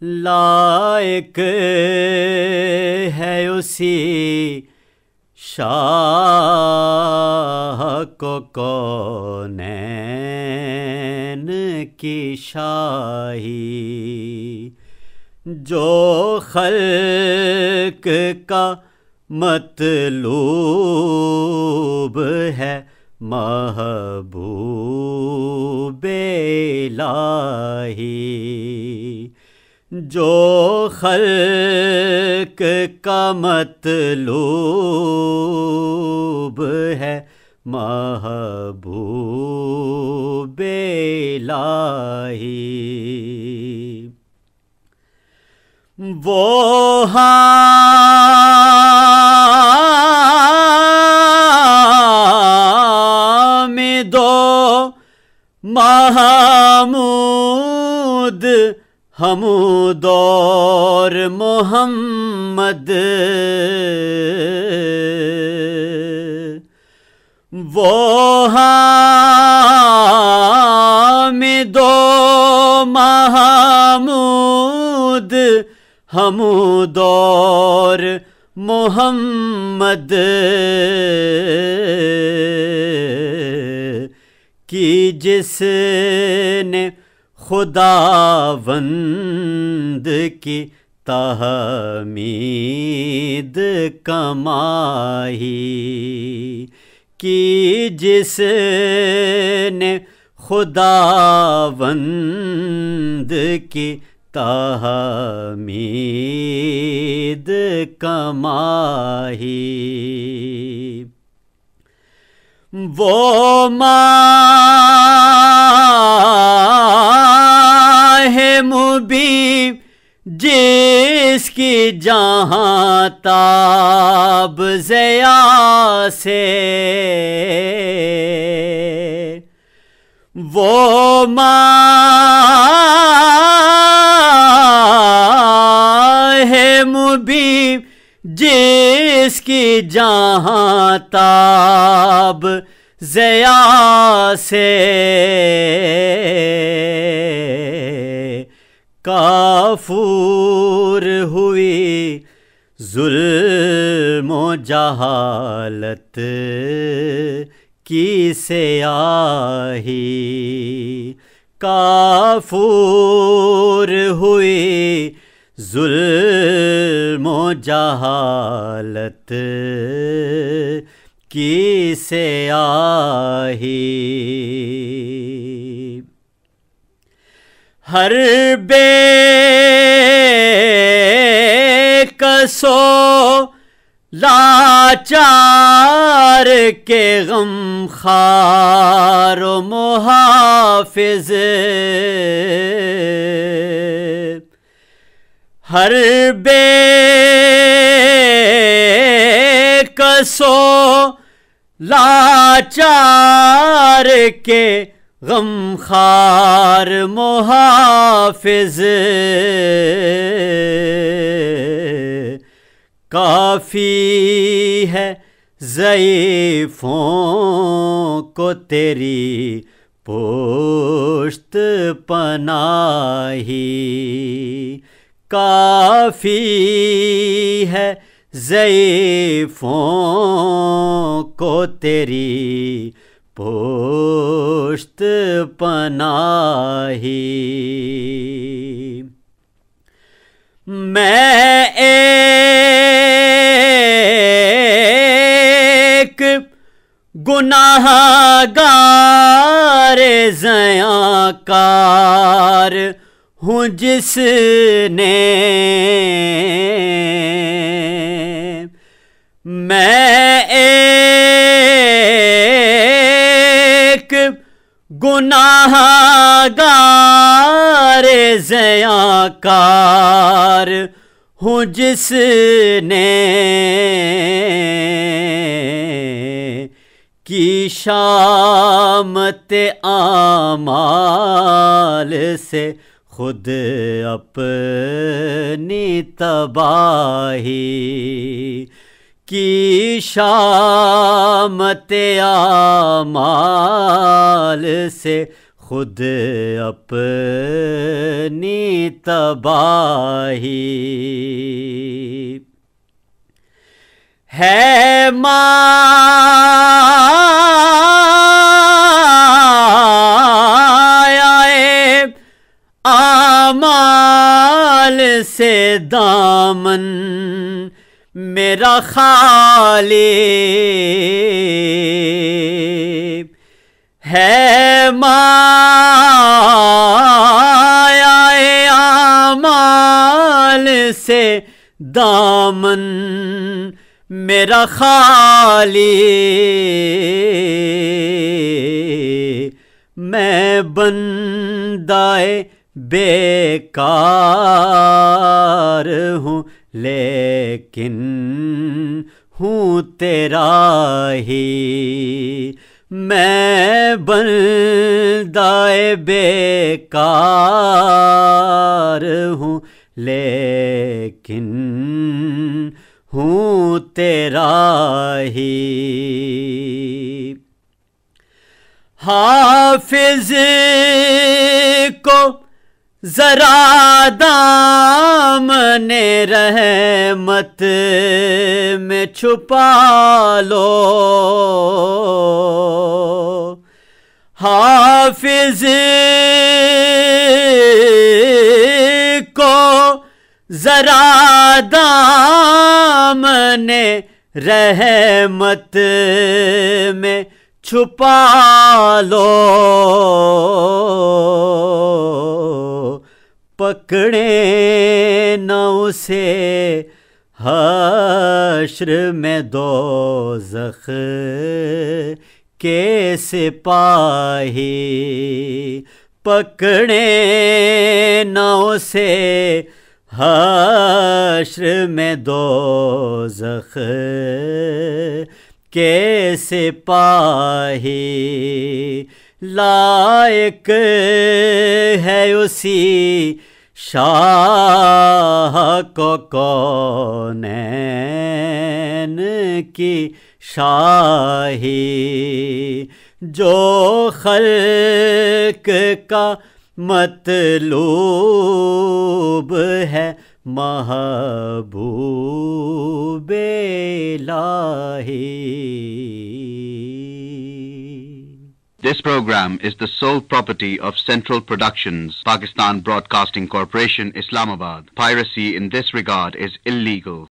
لائق ہے اسی شاہ کو کونین کی شاہی، جو خلق کا مطلوب ہے محبوب الہی، جو خلق کا مطلوب ہے محبوب الہی، وہ حامد و محمود حمود اور محمد، وہ حامد و محمود حمود اور محمد کی جس نے خداوند کی تحمید کمائی، کی جس نے خداوند کی تحمید کمائی، وہ ماہ مبین جس کی جہاں تاب ضیاء سے، وہ ماہ مبین جس کی جہاں تاب ضیاء سے، کافور ہوئی ظلم و جہالت کی سیاہی، کافور ہوئی ظلم و جہالت کی سیاہی، ہر بے کسو لاچار کے غم خوار و محافظ، ہر بے کسو لاچار کے غم خوار محافظ، کافی ہے ضعیفوں کو تیری پشت پناہی، کافی ہے ضعیفوں کو تیری پشت پناہی، میں ایک گناہ گار زیاں کار ہوں جس نے، میں ایک گناہ گار زیاں کار ہوں جس نے کی شامت اعمال سے خود اپنی تباہی، کی شامت اعمال سے خود اپنی تباہی ہے مایہ اعمال سے دامن میرا خالی ہے مایہ اعمال سے دامن میرا خالی میں بندہ بیکار ہوں لیکن ہوں تیرا ہی میں بندہ بیکار ہوں لیکن ہوں تیرا ہی حافظ کو ذرا دامن رحمت میں چھپا لو حافظ کو ذرا دامن رحمت میں چھپا لو پکڑے نہ اسے حشر میں دوزخ کے سپاہی پکڑے نہ اسے حشر میں دوزخ کے سپاہی لائق ہے اسی شاہ کو کونین کی شاہی جو خلق کا مطلوب ہے محبوب الہی. This program is the sole property of Central Productions, Pakistan Broadcasting Corporation, Islamabad. Piracy in this regard is illegal.